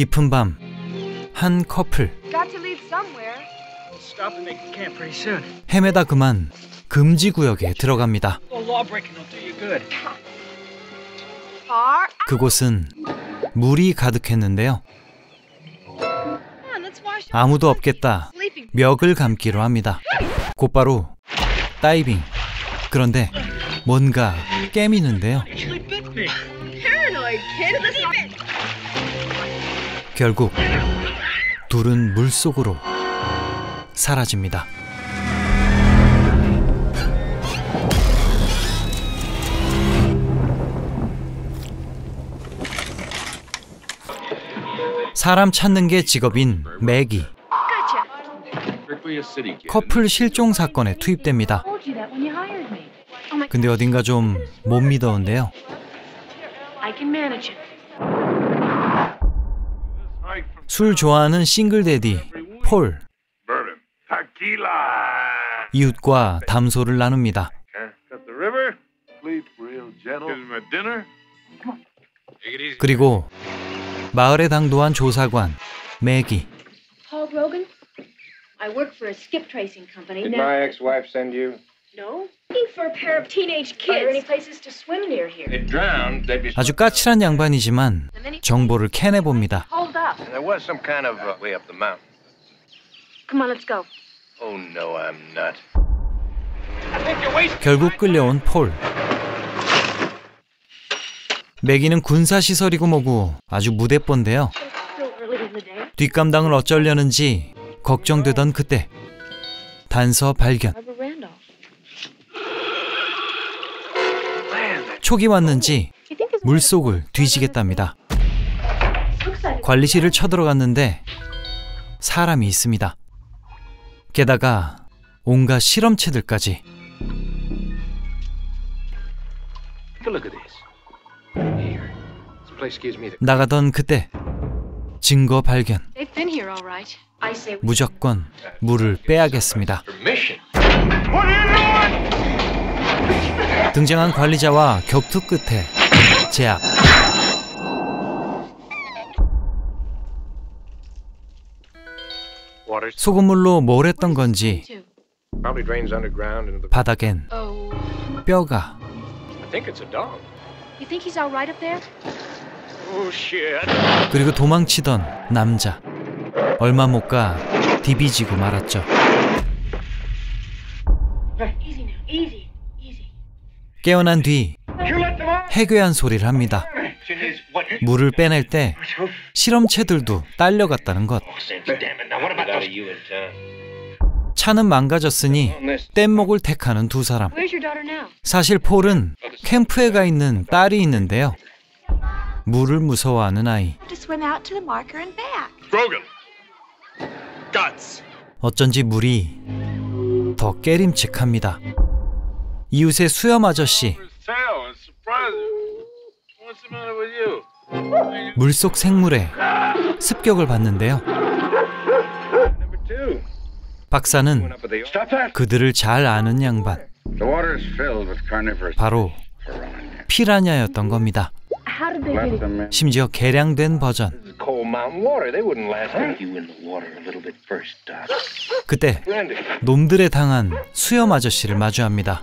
깊은 밤, 한 커플. 헤매다 그만 금지 구역에 들어갑니다. 그곳은 물이 가득했는데요. 아무도 없겠다. 멱을 감기로 합니다. 곧바로 다이빙. 그런데 뭔가 깨미는데요. 결국 둘은 물속으로 사라집니다. 사람 찾는 게 직업인 매기. 커플 실종 사건에 투입됩니다. 근데 어딘가 좀 못 믿어온데요. 술 좋아하는 싱글 데디 폴. 이웃과 담소를 나눕니다. 그리고 마을에 당도한 조사관 매기. I work for a skip tracing company. Did my ex-wife send you? No. Looking for a pair of teenage kids. Are there any places to swim near here? They drowned. They'd be. 아주 까칠한 양반이지만 정보를 캐내봅니다. Hold up. And there was some kind of way up the mountain. Come on, let's go. Oh no, I'm not. 결국 끌려온 폴. 매기는 군사시설이고 뭐고 아주 무대뽀인데요. 뒷감당을 어쩌려는지 걱정되던 그때 단서 발견. 촉이 왔는지 물속을 뒤지겠답니다. 관리실을 쳐들어갔는데 사람이 있습니다. 게다가 온갖 실험체들까지. 나가던 그때 증거 발견. 무조건 물을 빼야겠습니다. 등장한 관리자와 격투 끝에 제압. 소금물로 뭘 했던 건지 바닥엔 뼈가. 그리고 도망치던 남자. 얼마 못 가 디비지고 말았죠. 깨어난 뒤 해괴한 소리를 합니다. 물을 빼낼 때 실험체들도 딸려갔다는 것. 차는 망가졌으니 뗏목을 택하는 두 사람. 사실 폴은 캠프에 가 있는 딸이 있는데요. 물을 무서워하는 아이. 어쩐지 물이 더 깨림칙합니다. 이웃의 수염 아저씨. 물속 생물에 습격을 받는데요. 박사는 그들을 잘 아는 양반. 바로 피라냐였던 겁니다. 심지어 개량된 버전. 그때 놈들에 당한 수염 아저씨를 마주합니다.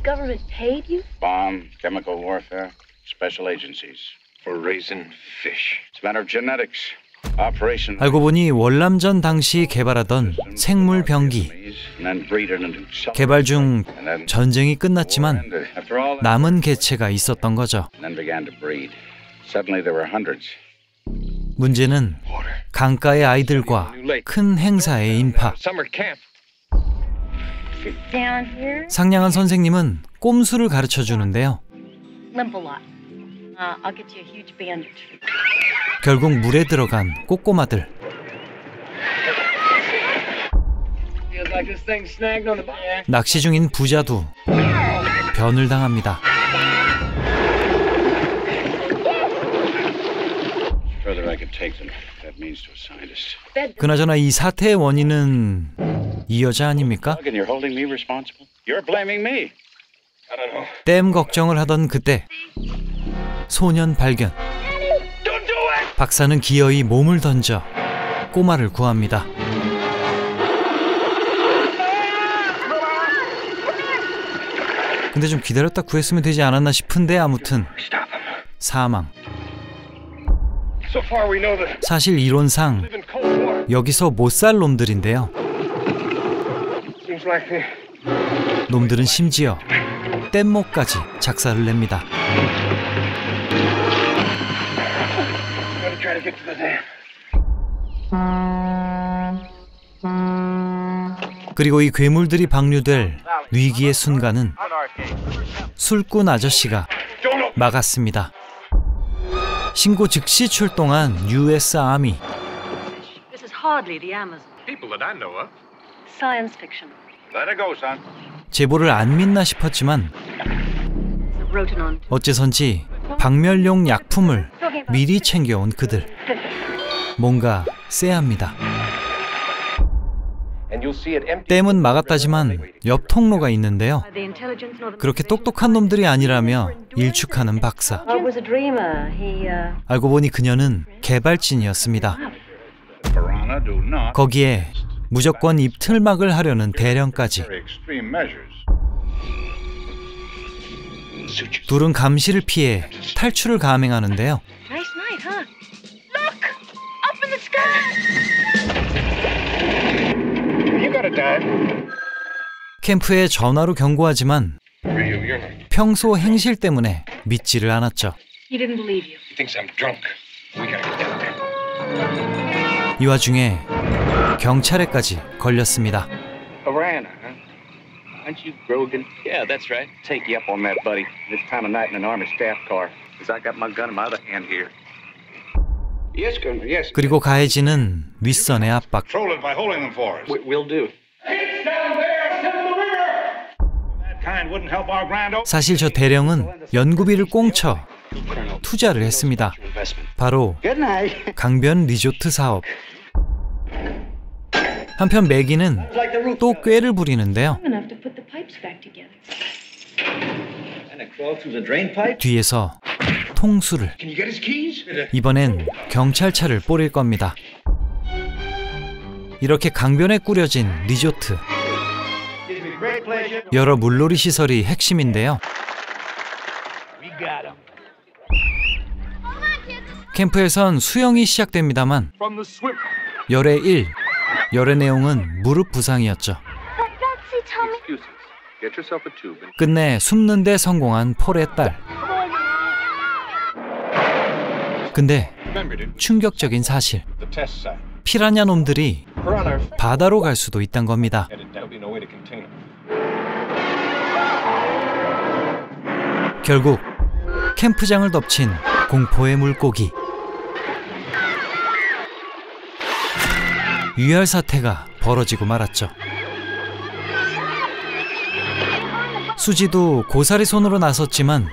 Government paid you? Bomb, chemical warfare, special agencies for raising fish. It's a matter of genetics. Operation. 알고 보니 월남전 당시 개발하던 생물 병기. 개발 중 전쟁이 끝났지만 남은 개체가 있었던 거죠. 문제는 강가의 아이들과 큰 행사의 인파. 상냥한 선생님은 꼼수를 가르쳐 주는데요. 결국 물에 들어간 꼬꼬마들. 낚시 중인 부자도 변을 당합니다. 그나저나 이 사태의 원인은 이 여자 아닙니까? 댐 걱정을 하던 그때 소년 발견. 박사는 기어이 몸을 던져 꼬마를 구합니다. 근데 좀 기다렸다 구했으면 되지 않았나 싶은데 아무튼 사망. 사실 이론상 여기서 못 살 놈들인데요. 놈들은 심지어 뗏목까지 작사를 냅니다. 그리고 이 괴물들이 방류될 위기의 순간은 술꾼 아저씨가 막았습니다. 신고 즉시 출동한 US 아미. This is hardly the Amazon. People that I know of. Science fiction. Let it go, son. 제보를 안 믿나 싶었지만 The Rotanon. 어째선지 박멸용 약품을 미리 챙겨온 그들. 뭔가 쎄합니다. And you'll see it empty. 댐은 막았다지만 옆 통로가 있는데요. The intelligence nor the 그렇게 똑똑한 놈들이 아니라며 일축하는 박사. I was a dreamer. He 알고 보니 그녀는 개발진이었습니다. Piranha do not 거기에 무조건 입틀막을 하려는 대령까지. take extreme measures. 둘은 감시를 피해 탈출을 감행하는데요. nice night, huh? Look! Up in the sky! You got a dime. 캠프에 전화로 경고하지만 평소 행실 때문에 믿지를 않았죠. He didn't believe you. He thinks I'm drunk. We gotta get down there. 이 와중에 경찰에까지 걸렸습니다. Piranha, huh? Aren't you Grogan? Yeah, that's right. Take you up on that, buddy. This time of night in an army staff car. Because I got my gun in my other hand here. Yes, Gunner. Yes. 그리고 가해지는 윗선의 압박. Control it by holding them for us. We'll do. That kind wouldn't help our grand old. 사실 저 대령은 연구비를 꽁쳐 투자를 했습니다. 바로 강변 리조트 사업. 한편 매기는 또 꾀를 부리는데요. Enough to put the pipes back together. 뒤에서 통수를. Can you get his keys? 이번엔 경찰차를 뿌릴 겁니다. 이렇게 강변에 꾸려진 리조트. 여러 물놀이 시설이 핵심인데요. 캠프에선 수영이 시작됩니다만 열의 1, 열의 내용은 무릎 부상이었죠. Get yourself a tube and 끝내 숨는 데 성공한 폴의 딸. 근데 충격적인 사실. the test site. 피라냐 놈들이 Piranha. 바다로 갈 수도 있단 겁니다. There'll be no way to contain him. 결국 캠프장을 덮친 공포의 물고기. 유혈 사태가 벌어지고 말았죠. 수지도 고사리 손으로 나섰지만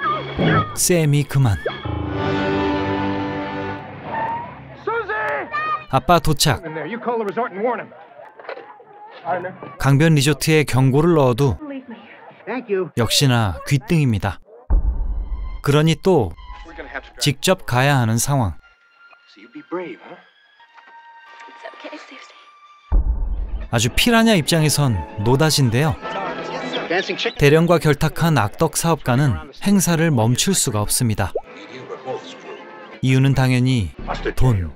쌤이 그만. 아빠 도착. In there. You call the resort and warn him. 강변 리조트에 경고를 넣어도 Believe me. 역시나 귀등입니다. 그러니 또 We're gonna have to drive. 직접 가야 하는 상황. So you be brave, huh? It's okay, Susie. 아주 피라냐 입장에선 노다진데요. 대령과 결탁한 악덕 사업가는 행사를 멈출 수가 없습니다. 이유는 당연히 돈.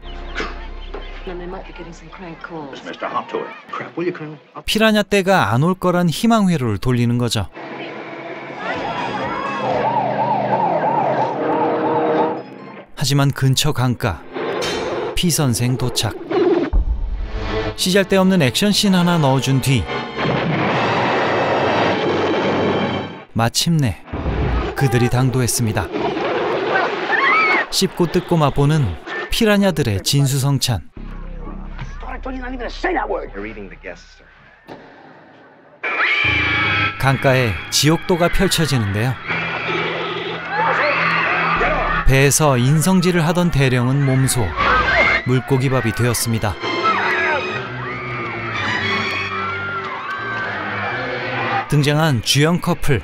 And they might be getting some crank calls. Mr. Hop to it. Crap, will you, Colonel? 피라냐 떼가 안 올 거란 희망 회로를 돌리는 거죠. 하지만 근처 강가 피 선생 도착. 시잘데없는 액션씬 하나 넣어준 뒤 마침내 그들이 당도했습니다. 씹고 뜯고 맛보는 피라냐들의 진수성찬. You're eating the guests, sir. 강가에 지옥도가 펼쳐지는데요. 배에서 인성질을 하던 대령은 몸소 물고기밥이 되었습니다. 등장한 주연 커플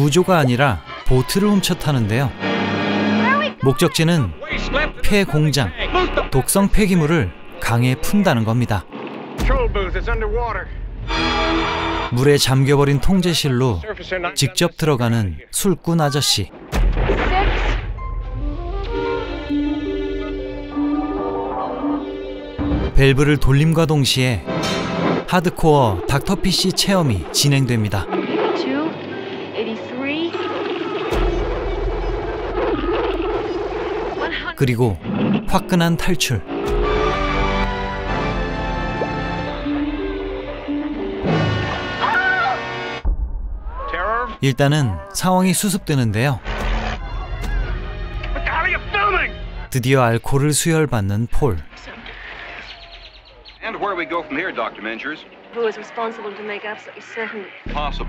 구조가 아니라 보트를 훔쳐 타는데요. 목적지는 폐 공장, 독성 폐기물을 강에 푼다는 겁니다. 물에 잠겨버린 통제실로 직접 들어가는 술꾼 아저씨. 밸브를 돌림과 동시에 하드코어 닥터피쉬 체험이 진행됩니다. 그리고 화끈한 탈출. 일단은 상황이 수습되는데요. 드디어 알코올을 수혈받는 폴.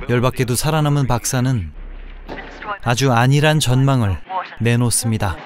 열받게도 살아남은 박사는 아주 안일한 전망을 내놓습니다.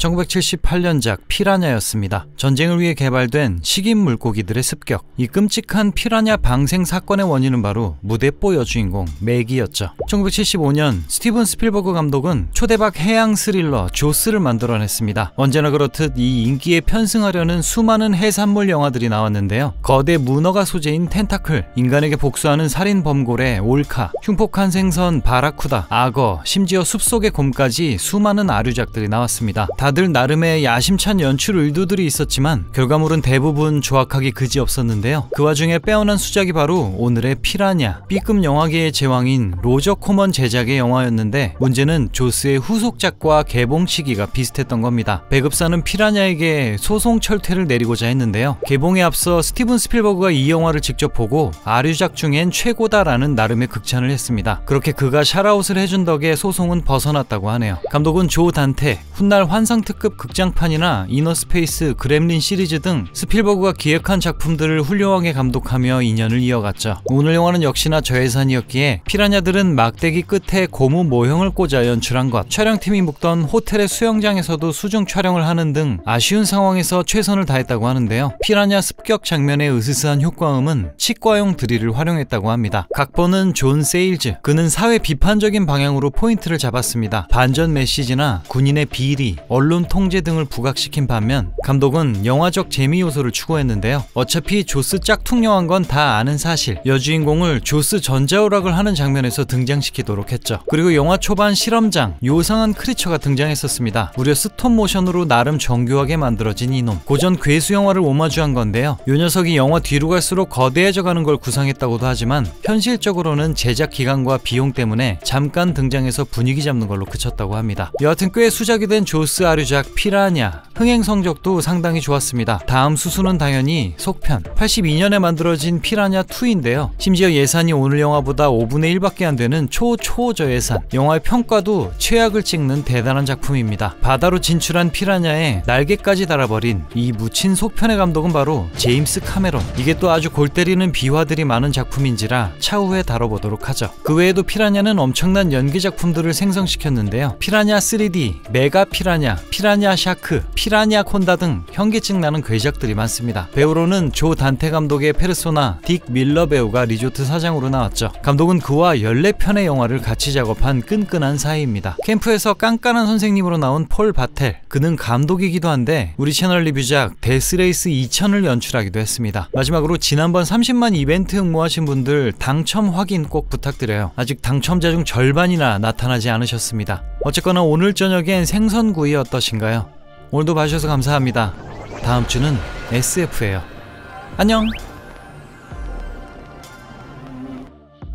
1978년작 피라냐였습니다. 전쟁을 위해 개발된 식인 물고기들의 습격. 이 끔찍한 피라냐 방생 사건의 원인은 바로 무대뽀 여주인공 맥이었죠. 1975년 스티븐 스필버그 감독은 초대박 해양 스릴러 조스를 만들어냈습니다. 언제나 그렇듯 이 인기에 편승하려는 수많은 해산물 영화들이 나왔는데요. 거대 문어가 소재인 텐타클, 인간에게 복수하는 살인 범고래 올카, 흉폭한 생선 바라쿠다, 악어, 심지어 숲속의 곰까지 수많은 아류작들이 나왔습니다. 다들 나름의 야심찬 연출 의도들이 있었지만 결과물은 대부분 조악하기 그지없었는데요. 그 와중에 빼어난 수작이 바로 오늘의 피라냐. B급 영화계의 제왕인 로저 코먼 제작의 영화였는데 문제는 조스의 후속작과 개봉 시기가 비슷했던 겁니다. 배급사는 피라냐에게 소송 철퇴를 내리고자 했는데요. 개봉에 앞서 스티븐 스필버그가 이 영화를 직접 보고 아류작 중엔 최고다라는 나름의 극찬을 했습니다. 그렇게 그가 샤라웃을 해준 덕에 소송은 벗어났다고 하네요. 감독은 조 단테, 훗날 환상 특급 극장판이나 이너스페이스, 그렘린 시리즈 등 스필버그가 기획한 작품들을 훌륭하게 감독하며 인연을 이어갔죠. 오늘 영화는 역시나 저예산이었기에 피라냐들은 막대기 끝에 고무 모형을 꽂아 연출한 것, 촬영팀이 묵던 호텔의 수영장에서도 수중 촬영을 하는 등 아쉬운 상황에서 최선을 다했다고 하는데요. 피라냐 습격 장면의 으스스한 효과음은 치과용 드릴을 활용했다고 합니다. 각본은 존 세일즈. 그는 사회 비판적인 방향으로 포인트를 잡았습니다. 반전 메시지나 군인의 비리, 언론 통제 등을 부각시킨 반면 감독은 영화적 재미 요소를 추구했는데요. 어차피 조스 짝퉁 영화인 건 다 아는 사실. 여주인공을 조스 전자오락을 하는 장면에서 등장시키도록 했죠. 그리고 영화 초반 실험장, 요상한 크리처가 등장했었습니다. 무려 스톱 모션으로 나름 정교하게 만들어진 이놈. 고전 괴수 영화를 오마주한 건데요. 요 녀석이 영화 뒤로 갈수록 거대해져 가는 걸 구상했다고도 하지만 현실적으로는 제작 기간과 비용 때문에 잠깐 등장해서 분위기 잡는 걸로 그쳤다고 합니다. 여하튼 꽤 수작이 된 조스 아류작 피라냐. 흥행 성적도 상당히 좋았습니다. 다음 수수는 당연히 속편. 82년에 만들어진 피라냐 2인데요. 심지어 예산이 오늘 영화보다 5분의 1밖에 안 되는 초저예산. 영화의 평가도 최악을 찍는 대단한 작품입니다. 바다로 진출한 피라냐에 날개까지 달아버린 이 묻힌 속편의 감독은 바로 제임스 카메론. 이게 또 아주 골 때리는 비화들이 많은 작품인지라 차후에 다뤄보도록 하죠. 그 외에도 피라냐는 엄청난 연기 작품들을 생성시켰는데요. 피라냐 3D, 메가 피라냐, 피라냐 샤크, 피라냐 콘다 등 현기증 나는 괴작들이 많습니다. 배우로는 조 단테 감독의 페르소나 딕 밀러 배우가 리조트 사장으로 나왔죠. 감독은 그와 14편의 영화를 같이 작업한 끈끈한 사이입니다. 캠프에서 깐깐한 선생님으로 나온 폴 바텔. 그는 감독이기도 한데 우리 채널 리뷰작 데스레이스 2000을 연출하기도 했습니다. 마지막으로 지난번 30만 이벤트 응모하신 분들 당첨 확인 꼭 부탁드려요. 아직 당첨자 중 절반이나 나타나지 않으셨습니다. 어쨌거나 오늘 저녁엔 생선구이 어떠신가요? 오늘도 봐주셔서 감사합니다. 다음 주는 SF예요. 안녕!